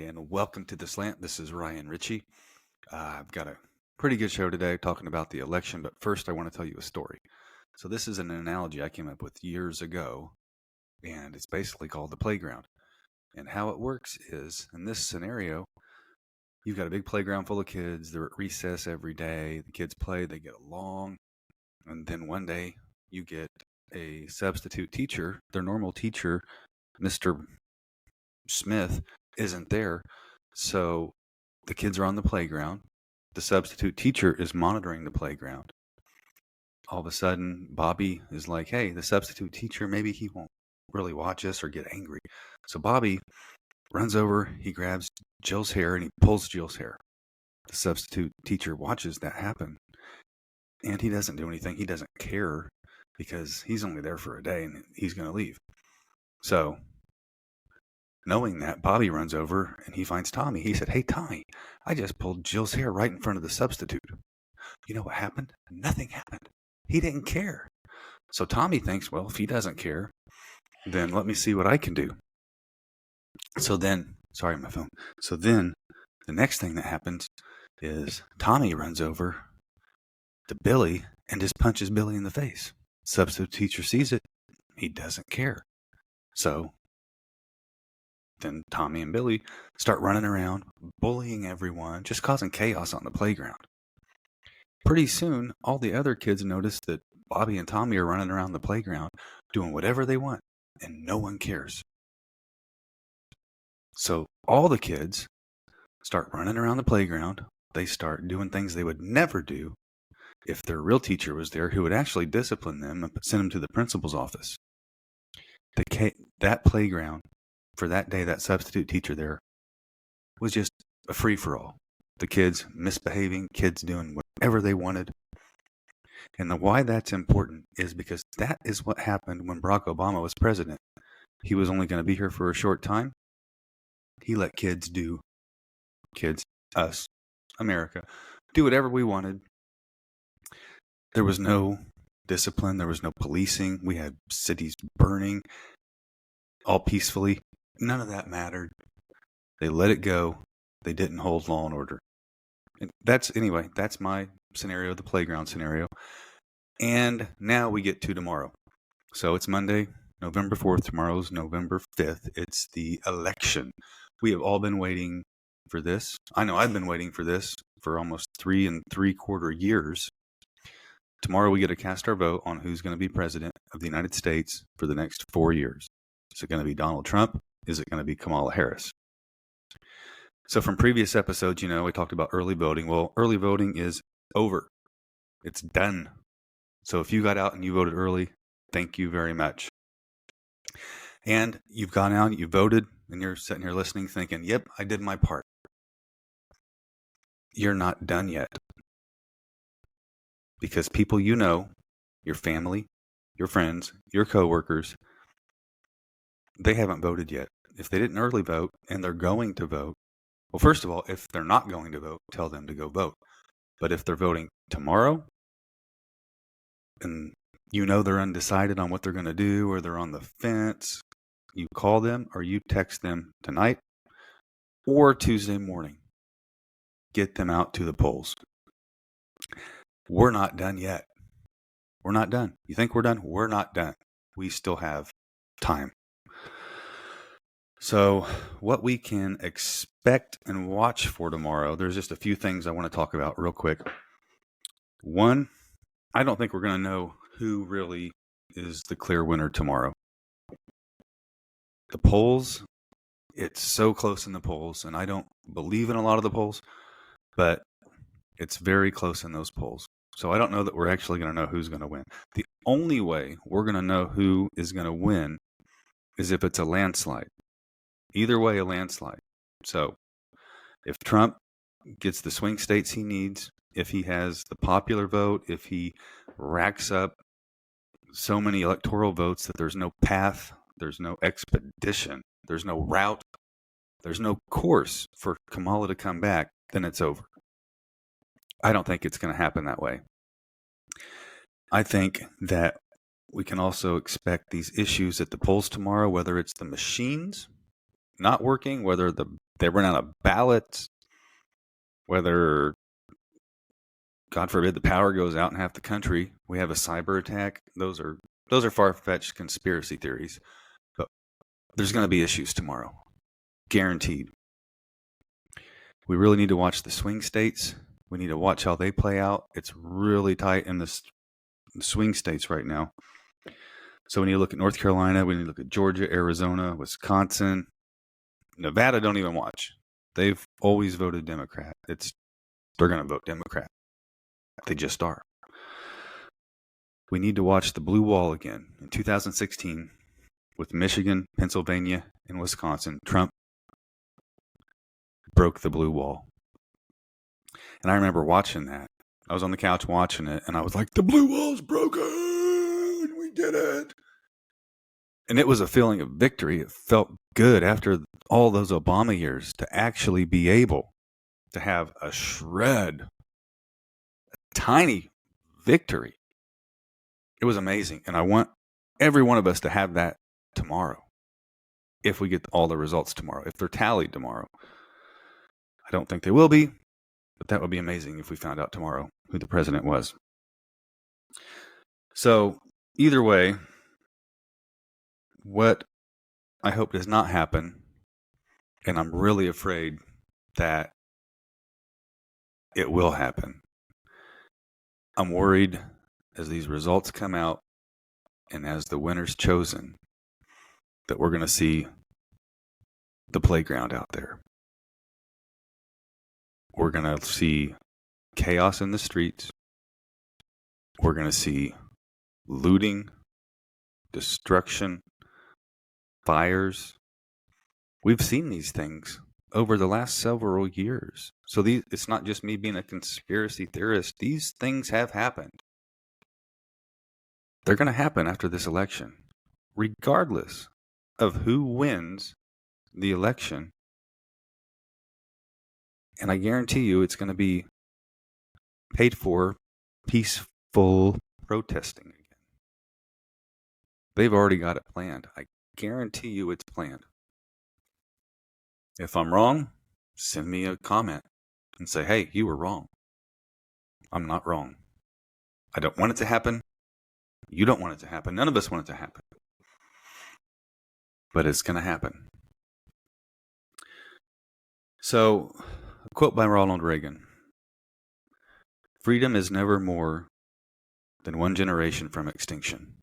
and welcome to The Slant. This is Ryan Ritchie. I've got a pretty good show today talking about the election, but first I want to tell you a story. So this is an analogy I came up with years ago, and it's basically called the playground. And how it works is, in this scenario, you've got a big playground full of kids. They're at recess every day. The kids play, they get along, and then one day you get a substitute teacher. Their normal teacher, Mr. Smith, isn't there. So the kids are on the playground. The substitute teacher is monitoring the playground. All of a sudden, Bobby is like, hey, the substitute teacher, maybe he won't really watch us or get angry. So Bobby runs over, he grabs Jill's hair and he pulls Jill's hair. The substitute teacher watches that happen. And he doesn't do anything. He doesn't care because he's only there for a day and he's going to leave. So knowing that, Bobby runs over and he finds Tommy. He said, hey, Tommy, I just pulled Jill's hair right in front of the substitute. You know what happened? Nothing happened. He didn't care. So Tommy thinks, well, if he doesn't care, then let me see what I can do. So then, sorry, my phone. So then the next thing that happens is Tommy runs over to Billy and just punches Billy in the face. Substitute teacher sees it. He doesn't care. So then Tommy and Billy start running around, bullying everyone, just causing chaos on the playground. Pretty soon, all the other kids notice that Bobby and Tommy are running around the playground doing whatever they want, and no one cares. So all the kids start running around the playground. They start doing things they would never do if their real teacher was there, who would actually discipline them and send them to the principal's office. That playground, for that day, that substitute teacher there, was just a free-for-all. The kids misbehaving, kids doing whatever they wanted. And why that's important is because that is what happened when Barack Obama was president. He was only going to be here for a short time. He let us, America, do whatever we wanted. There was no discipline. There was no policing. We had cities burning all peacefully. None of that mattered. They let it go. They didn't hold law and order. And that's my scenario, the playground scenario. And now we get to tomorrow. So it's Monday, November 4th. Tomorrow's November 5th. It's the election. We have all been waiting for this. I know I've been waiting for this for almost 3 3/4 years. Tomorrow we get to cast our vote on who's going to be president of the United States for the next 4 years. Is it going to be Donald Trump? Is it going to be Kamala Harris? So from previous episodes, we talked about early voting. Well, early voting is over. It's done. So if you got out and you voted early, thank you very much. And you've gone out, you voted, and you're sitting here listening thinking, yep, I did my part. You're not done yet. Because people your family, your friends, your coworkers, they haven't voted yet. If they didn't early vote and they're going to vote, well, first of all, if they're not going to vote, tell them to go vote. But if they're voting tomorrow and they're undecided on what they're going to do or they're on the fence, you call them or you text them tonight or Tuesday morning. Get them out to the polls. We're not done yet. We're not done. You think we're done? We're not done. We still have time. So what we can expect and watch for tomorrow, there's just a few things I want to talk about real quick. One, I don't think we're going to know who really is the clear winner tomorrow. The polls, it's so close in the polls, and I don't believe in a lot of the polls, but it's very close in those polls. So I don't know that we're actually going to know who's going to win. The only way we're going to know who is going to win is if it's a landslide. Either way, a landslide. So if Trump gets the swing states he needs, if he has the popular vote, if he racks up so many electoral votes that there's no path, there's no expedition, there's no route, there's no course for Kamala to come back, then it's over. I don't think it's going to happen that way. I think that we can also expect these issues at the polls tomorrow, whether it's the machines not working, whether the They run out of ballots, whether, God forbid, the power goes out in half the country, we have a cyber attack. Those are far-fetched conspiracy theories. But there's going to be issues tomorrow. Guaranteed. We really need to watch the swing states. We need to watch how they play out. It's really tight in the swing states right now. So when you look at North Carolina, when you look at Georgia, Arizona, Wisconsin, Nevada, don't even watch. They've always voted Democrat. They're going to vote Democrat. They just are. We need to watch the blue wall again. In 2016, with Michigan, Pennsylvania, and Wisconsin, Trump broke the blue wall. And I remember watching that. I was on the couch watching it, and I was like, the blue wall's broken! We did it! And it was a feeling of victory. It felt good after all those Obama years to actually be able to have a shred, a tiny victory. It was amazing. And I want every one of us to have that tomorrow. If we get all the results tomorrow, if they're tallied tomorrow. I don't think they will be, but that would be amazing if we found out tomorrow who the president was. So either way, what I hope does not happen, and I'm really afraid that it will happen. I'm worried as these results come out and as the winner's chosen that we're going to see the playground out there. We're going to see chaos in the streets. We're going to see looting, destruction, fires. We've seen these things over the last several years. So it's not just me being a conspiracy theorist. These things have happened. They're going to happen after this election, regardless of who wins the election. And I guarantee you it's going to be paid for peaceful protesting again. They've already got it planned. I guarantee you it's planned. If I'm wrong, send me a comment and say, hey, you were wrong. I'm not wrong. I don't want it to happen. You don't want it to happen. None of us want it to happen. But it's going to happen. So, a quote by Ronald Reagan. Freedom is never more than one generation from extinction.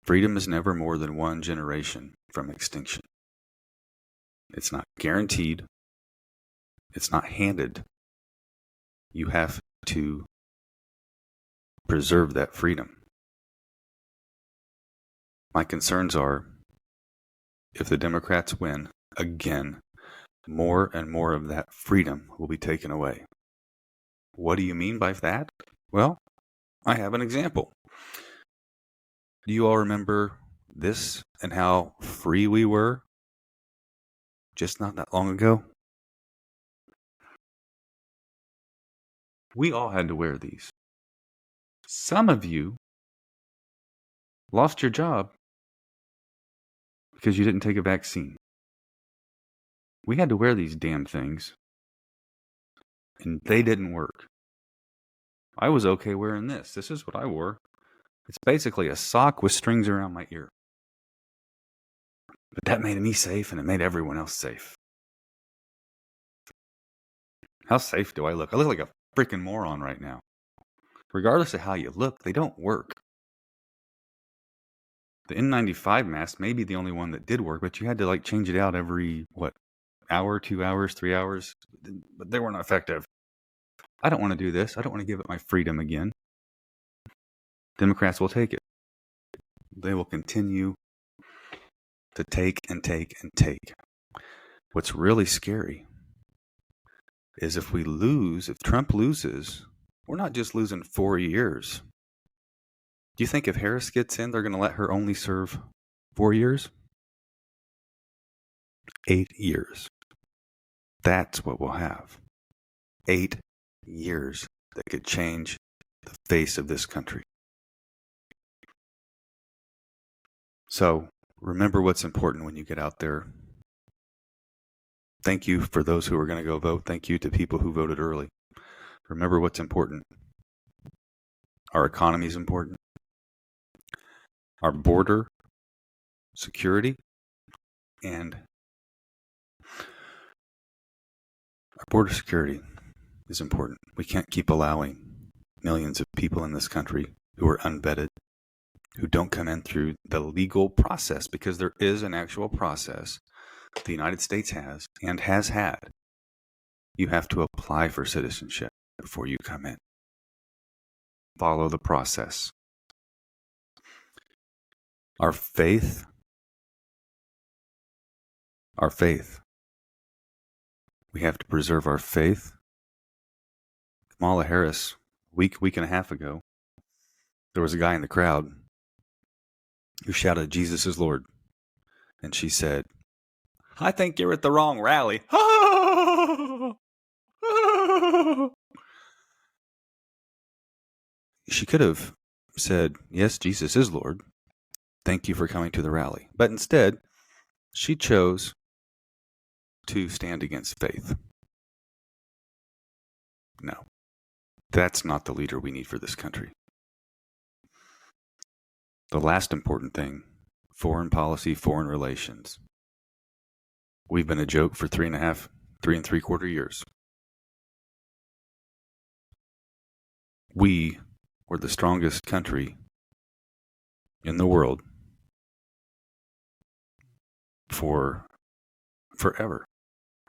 Freedom is never more than one generation from extinction. It's not guaranteed. It's not handed. You have to preserve that freedom. My concerns are, if the Democrats win again, more and more of that freedom will be taken away. What do you mean by that? Well, I have an example. Do you all remember this and how free we were just not that long ago? We all had to wear these. Some of you lost your job because you didn't take a vaccine. We had to wear these damn things, and they didn't work. I was okay wearing this. This is what I wore. It's basically a sock with strings around my ear. But that made me safe, and it made everyone else safe. How safe do I look? I look like a freaking moron right now. Regardless of how you look, they don't work. The N95 mask may be the only one that did work, but you had to change it out every, hour, 2 hours, 3 hours? But they weren't effective. I don't want to do this. I don't want to give up my freedom again. Democrats will take it. They will continue to take and take and take. What's really scary is if Trump loses, we're not just losing 4 years. Do you think if Harris gets in, they're going to let her only serve 4 years? 8 years. That's what we'll have. 8 years that could change the face of this country. So remember what's important when you get out there. Thank you for those who are going to go vote. Thank you to people who voted early. Remember what's important. Our economy is important. Our border security and our border security is important. We can't keep allowing millions of people in this country who are unvetted, who don't come in through the legal process, because there is an actual process the United States has and has had. You have to apply for citizenship before you come in. Follow the process. Our faith, we have to preserve our faith. Kamala Harris, week and a half ago, there was a guy in the crowd who shouted, "Jesus is Lord." And she said, "I think you're at the wrong rally." She could have said, "Yes, Jesus is Lord. Thank you for coming to the rally." But instead, she chose to stand against faith. No, that's not the leader we need for this country. The last important thing, foreign policy, foreign relations. We've been a joke for 3 and 3/4 years. We were the strongest country in the world for forever.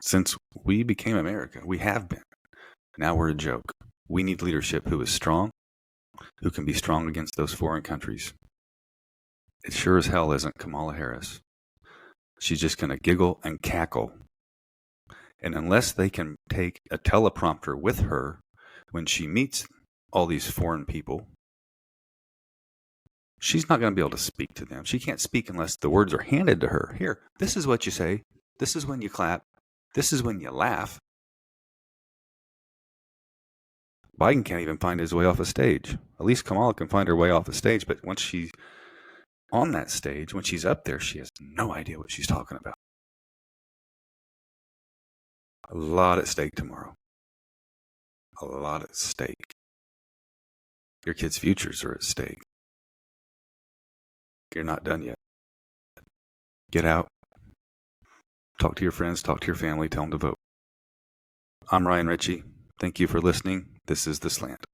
Since we became America, we have been. Now we're a joke. We need leadership who is strong, who can be strong against those foreign countries. It sure as hell isn't Kamala Harris. She's just going to giggle and cackle. And unless they can take a teleprompter with her when she meets all these foreign people, she's not going to be able to speak to them. She can't speak unless the words are handed to her. Here, this is what you say. This is when you clap. This is when you laugh. Biden can't even find his way off a stage. At least Kamala can find her way off a stage. But once she's on that stage, when she's up there, she has no idea what she's talking about. A lot at stake tomorrow. A lot at stake. Your kids' futures are at stake. You're not done yet. Get out. Talk to your friends. Talk to your family. Tell them to vote. I'm Ryan Ritchie. Thank you for listening. This is The Slant.